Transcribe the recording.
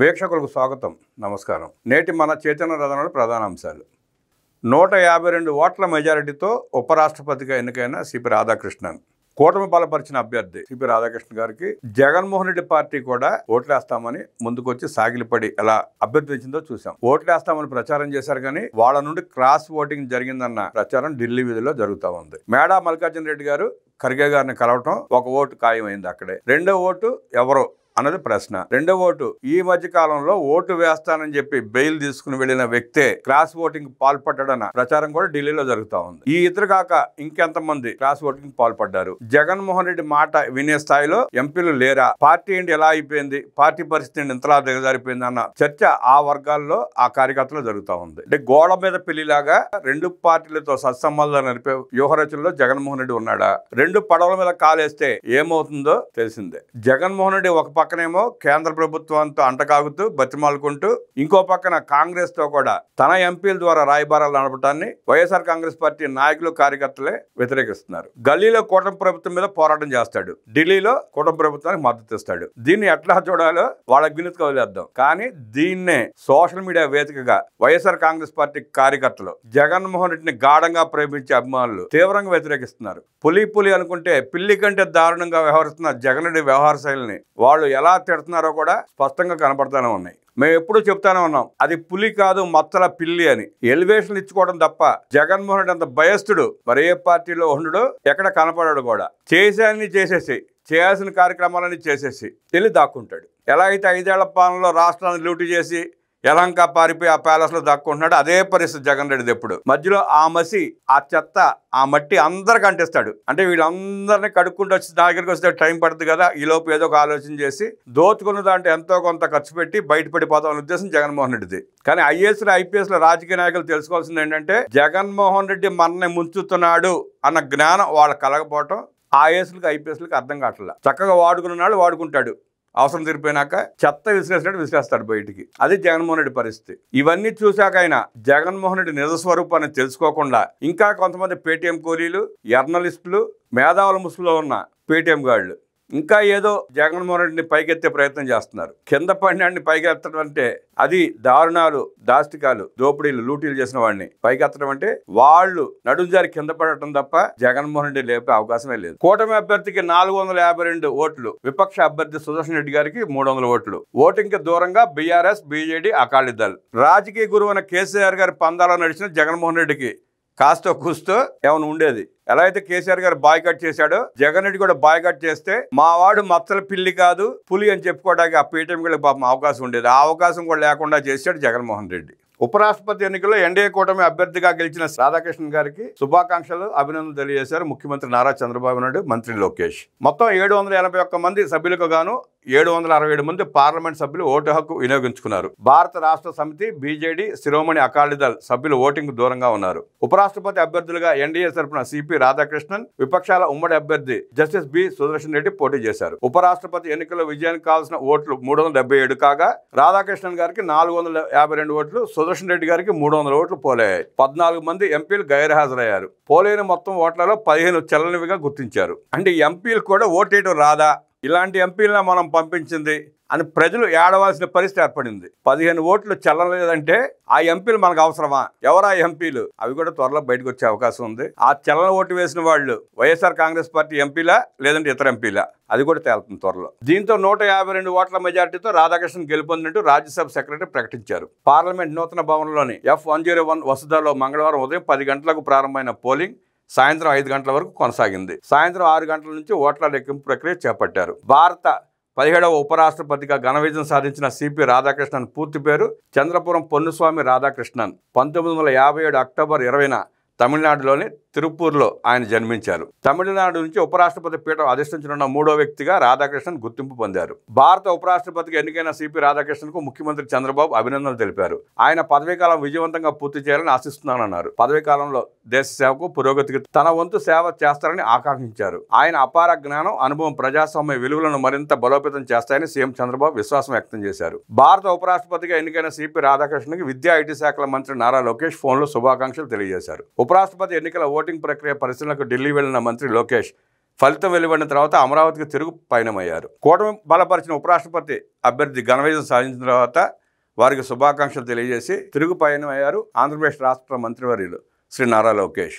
వీక్షకులకు స్వాగతం, నమస్కారం. నేటి మన చైతన్య రథంలో ప్రధాన అంశాలు. 152 ఓట్ల మెజారిటీతో ఉపరాష్ట్రపతిగా ఎన్నికైన సిపి రాధాకృష్ణన్, కూటమి బలపరిచిన అభ్యర్థి సిపి రాధాకృష్ణ గారికి జగన్మోహన్ రెడ్డి పార్టీ కూడా ఓట్లేస్తామని ముందుకొచ్చి సాగిలిపడి ఎలా అభ్యర్థించిందో చూసాం. ఓట్లేస్తామని ప్రచారం చేశారు, కానీ వాళ్ళ నుండి క్రాస్ ఓటింగ్ జరిగిందన్న ప్రచారం ఢిల్లీ వీధిలో జరుగుతూ ఉంది. మేడా మల్లికార్జున రెడ్డి గారు ఖర్గే గారిని కలవటం, ఒక ఓటు ఖాయమైంది అక్కడే. రెండో ఓటు ఎవరో అన్నది ప్రశ్న. రెండో ఓటు, ఈ మధ్య కాలంలో ఓటు వేస్తానని చెప్పి బెయిల్ తీసుకుని వెళ్లిన వ్యక్తే క్రాస్ ఓటింగ్ పాల్పడ్డాడన్న ప్రచారం కూడా ఢిల్లీలో జరుగుతా ఉంది. ఈ ఇద్దరు కాక ఇంకెంతమంది క్రాస్ ఓటింగ్ పాల్పడ్డారు? జగన్మోహన్ రెడ్డి మాట వినే స్థాయిలో ఎంపీలు లేరా? పార్టీ ఏంటి ఎలా అయిపోయింది, పార్టీ పరిస్థితి ఏంటి ఇంతలా దిగజారిపోయింది అన్న చర్చ ఆ వర్గాల్లో, ఆ కార్యకర్తలు జరుగుతూ ఉంది. అంటే గోడ మీద పెళ్లిలాగా రెండు పార్టీలతో సత్సంబంధాలు నడిపే వ్యూహరచనలో జగన్మోహన్ రెడ్డి ఉన్నాడా? రెండు పడవల మీద కాలేస్తే ఏమవుతుందో తెలిసిందే. జగన్మోహన్ రెడ్డి ఒక పక్కనేమో కేంద్ర ప్రభుత్వంతో అంటకాగుతూ బతిమాలుకుంటూ, ఇంకో పక్కన కాంగ్రెస్ తో కూడా తన ఎంపీల ద్వారా రాయబారాలు నడపడాన్ని వైఎస్ఆర్ కాంగ్రెస్ పార్టీ నాయకులు, కార్యకర్తలే వ్యతిరేకిస్తున్నారు. గల్లీలో కూటమి ప్రభుత్వం మీద పోరాటం చేస్తాడు, ఢిల్లీలో కూటమి ప్రభుత్వానికి మద్దతు ఇస్తాడు. దీన్ని ఎట్లా చూడాలో వాళ్ళకి వినతిగా వదిలేద్దాం. కానీ దీన్నే సోషల్ మీడియా వేదికగా వైఎస్ఆర్ కాంగ్రెస్ పార్టీ కార్యకర్తలు, జగన్మోహన్ రెడ్డిని గాఢంగా ప్రేమించే అభిమానులు తీవ్రంగా వ్యతిరేకిస్తున్నారు. పులి అనుకుంటే పిల్లి కంటే దారుణంగా వ్యవహరిస్తున్న జగన్ రెడ్డి వ్యవహార శైలిని వాళ్ళు ఎలా తిడుతున్నారో కూడా స్పష్టంగా కనపడతానే ఉన్నాయి. మేము ఎప్పుడూ చెప్తానే ఉన్నాం, అది పులి కాదు మచ్చల పిల్లి అని. ఎలివేషన్ ఇచ్చుకోవడం తప్ప జగన్మోహన్ రెడ్డి అంత భయస్థుడు మరి ఏ పార్టీలో ఉండడు, ఎక్కడ కనపడాడు కూడా. చేసేయాలని చేసేసి, చేయాల్సిన కార్యక్రమాలని చేసేసి వెళ్ళి దాక్కుంటాడు. ఎలా అయితే 5 ఏళ్ల పాలనలో రాష్ట్రాన్ని లూటీ చేసి ఎలంకా పారిపోయి ఆ ప్యాలెస్ లో దాక్కుంటున్నాడు, అదే పరిస్థితి జగన్ రెడ్డిది. ఎప్పుడు మధ్యలో ఆ మసి, ఆ చెత్త, ఆ మట్టి అందరికి అంటిస్తాడు. అంటే వీళ్ళందరినీ కడుక్కుంటూ వచ్చి దగ్గరికి వస్తే టైం పడుతుంది కదా, ఈ లోపు ఏదో ఒక ఆలోచన చేసి దోచుకున్న దాంట్లో ఎంతో కొంత ఖర్చు పెట్టి బయటపడిపోతామన్న ఉద్దేశం జగన్మోహన్ రెడ్డిది. కానీ ఐఏఎస్ లో రాజకీయ నాయకులు తెలుసుకోవాల్సింది ఏంటంటే, జగన్మోహన్ రెడ్డి మనల్ని ముంచుతున్నాడు అన్న జ్ఞానం వాళ్ళకి కలగపోవటం ఐఏఎస్లకు ఐపీఎస్లకు అర్థం కావట్లేదు. చక్కగా వాడుకున్నాడు, వాడుకుంటాడు. అవసరం తీరిపోయినాక చెత్త విసిరేసినట్టు విసిరేస్తాడు బయటికి. అది జగన్మోహన్ రెడ్డి పరిస్థితి. ఇవన్నీ చూశాక ఆయన జగన్మోహన్ రెడ్డి నిజ స్వరూపాన్ని తెలుసుకోకుండా ఇంకా కొంతమంది పేటీఎం కూలీలు, జర్నలిస్టులు, మేధావుల ముసుగులో ఉన్న పేటీఎం గాళ్ళు ఇంకా ఏదో జగన్మోహన్ రెడ్డిని పైకెత్తే ప్రయత్నం చేస్తున్నారు. కింద పడినాడిని పైకెత్తడం అంటే అది దారుణాలు, దాష్టికాలు, దోపిడీలు, లూటీలు చేసిన వాడిని పైకెత్తడం అంటే వాళ్ళు నడుంజారి కింద పడటం తప్ప జగన్మోహన్ రెడ్డి లేపే అవకాశమే లేదు. కూటమి అభ్యర్థికి 452 ఓట్లు, విపక్ష అభ్యర్థి సుదర్శన్ రెడ్డి గారికి 300 ఓట్లు. ఓటింగ్ కి దూరంగా బీఆర్ఎస్, బీజేడీ, అకాలీదళ్. రాజకీయ గురువైన కేసీఆర్ గారి పందాలో నడిచిన జగన్మోహన్ రెడ్డికి కాస్తో కూస్తో ఏమైనా ఉండేది. ఎలా అయితే కేసీఆర్ గారు బాయ్కట్ చేశాడో, జగన్ రెడ్డి కూడా బాయ్కట్ చేస్తే మా వాడు మచ్చల పిల్లి కాదు పులి అని చెప్పుకోవడానికి ఆ పీటీఎం గళ్ళకి పాపం అవకాశం ఉండేది. ఆ అవకాశం కూడా లేకుండా చేశాడు జగన్మోహన్ రెడ్డి. ఉపరాష్ట్రపతి ఎన్నికల్లో ఎన్డీఏ కూటమి అభ్యర్థిగా గెలిచిన రాధాకృష్ణన్ గారికి శుభాకాంక్షలు, అభినందనలు తెలియజేశారు ముఖ్యమంత్రి నారా చంద్రబాబు నాయుడు, మంత్రి లోకేష్. మొత్తం 781 మంది సభ్యులకు గాను 767 మంది పార్లమెంట్ సభ్యులు ఓటు హక్కు వినియోగించుకున్నారు. భారత రాష్ట్ర సమితి, బీజేడీ, శిరోమణి అకాలీదళ్ సభ్యులు ఓటింగ్ దూరంగా ఉన్నారు. ఉపరాష్ట్రపతి అభ్యర్థులుగా ఎన్డీఏ తరపున సిపి రాధాకృష్ణన్, విపక్షాల ఉమ్మడి అభ్యర్థి జస్టిస్ బి సుదర్శన్ రెడ్డి పోటీ చేశారు. ఉపరాష్ట్రపతి ఎన్నికల్లో విజయానికి కావాల్సిన ఓట్లు 377 కాగా, రాధాకృష్ణన్ గారికి 452 ఓట్లు, సుదర్శన్ రెడ్డి గారికి 300 ఓట్లు పోలయ్యాయి. 14 మంది ఎంపీలు గైర్హాజరయ్యారు. పోలైన మొత్తం ఓట్లలో 15 చెల్లనివిగా గుర్తించారు. అంటే ఎంపీలు కూడా ఓటేయడం రాదా, ఇలాంటి ఎంపీలను మనం పంపించింది అని ప్రజలు ఏడవలసిన పరిస్థితి ఏర్పడింది. 15 ఓట్లు చెల్లలేదంటే ఆ ఎంపీలు మనకు అవసరమా? ఎవరా ఎంపీలు? అవి కూడా త్వరలో బయటకు వచ్చే అవకాశం ఉంది. ఆ చెల్లన ఓటు వేసిన వాళ్ళు వైఎస్ఆర్ కాంగ్రెస్ పార్టీ ఎంపీలా లేదంటే ఇతర ఎంపీలా, అది కూడా తేలుతుంది త్వరలో. దీంతో 152 ఓట్ల మెజార్టీతో రాధాకృష్ణన్ గెలుపొందినట్టు రాజ్యసభ సెక్రటరీ ప్రకటించారు. పార్లమెంట్ నూతన భవనంలోని F101 వసతిలో మంగళవారం ఉదయం 10 గంటలకు ప్రారంభమైన పోలింగ్ సాయంత్రం 5 గంటల వరకు కొనసాగింది. సాయంత్రం 6 గంటల నుంచి ఓట్ల లెక్కింపు ప్రక్రియ చేపట్టారు. భారత 17వ ఉపరాష్ట్రపతిగా ఘన విజయం సాధించిన సిపి రాధాకృష్ణన్ పూర్తి పేరు చంద్రపురం పొన్నుస్వామి రాధాకృష్ణన్. 1957 అక్టోబర్ 20న తమిళనాడులోని తిరుపూర్లో ఆయన జన్మించారు. తమిళనాడు నుంచి ఉపరాష్ట్రపతి పీఠం అధిష్ఠించనున్న 3వ వ్యక్తిగా రాధాకృష్ణన్ గుర్తింపు పొందారు. భారత ఉపరాష్ట్రపతిగా ఎన్నికైన సిపి రాధాకృష్ణన్ కు ముఖ్యమంత్రి చంద్రబాబు అభినందనలు తెలిపారు. ఆయన పదవీకాలం విజయవంతంగా పూర్తి చేయాలని ఆశిస్తున్నానన్నారు. పదవీకాలంలో దేశ సేవకు, పురోగతికి తన వంతు సేవ చేస్తారని ఆకాంక్షించారు. ఆయన అపార జ్ఞానం, అనుభవం ప్రజాస్వామ్య విలువలను మరింత బలోపేతం చేస్తాయని సీఎం చంద్రబాబు విశ్వాసం వ్యక్తం చేశారు. భారత ఉపరాష్ట్రపతిగా ఎన్నికైన సిపి రాధాకృష్ణన్కి విద్యా, ఐటీ శాఖల మంత్రి నారా లోకేష్ ఫోన్లో శుభాకాంక్షలు తెలియజేశారు. ఉపరాష్ట్రపతి ఎన్నికల ఓటింగ్ ప్రక్రియ పరిశీలనకు ఢిల్లీ వెళ్లిన మంత్రి లోకేష్ ఫలితం వెలువడిన తర్వాత అమరావతికి తిరుగు పయనమయ్యారు. కూటమి బలపరిచిన ఉపరాష్ట్రపతి అభ్యర్థి ఘన విజయం సాధించిన తర్వాత వారికి శుభాకాంక్షలు తెలియజేసి తిరుగు పయనమయ్యారు ఆంధ్రప్రదేశ్ రాష్ట్ర మంత్రివర్యులు శ్రీ నారా లోకేష్.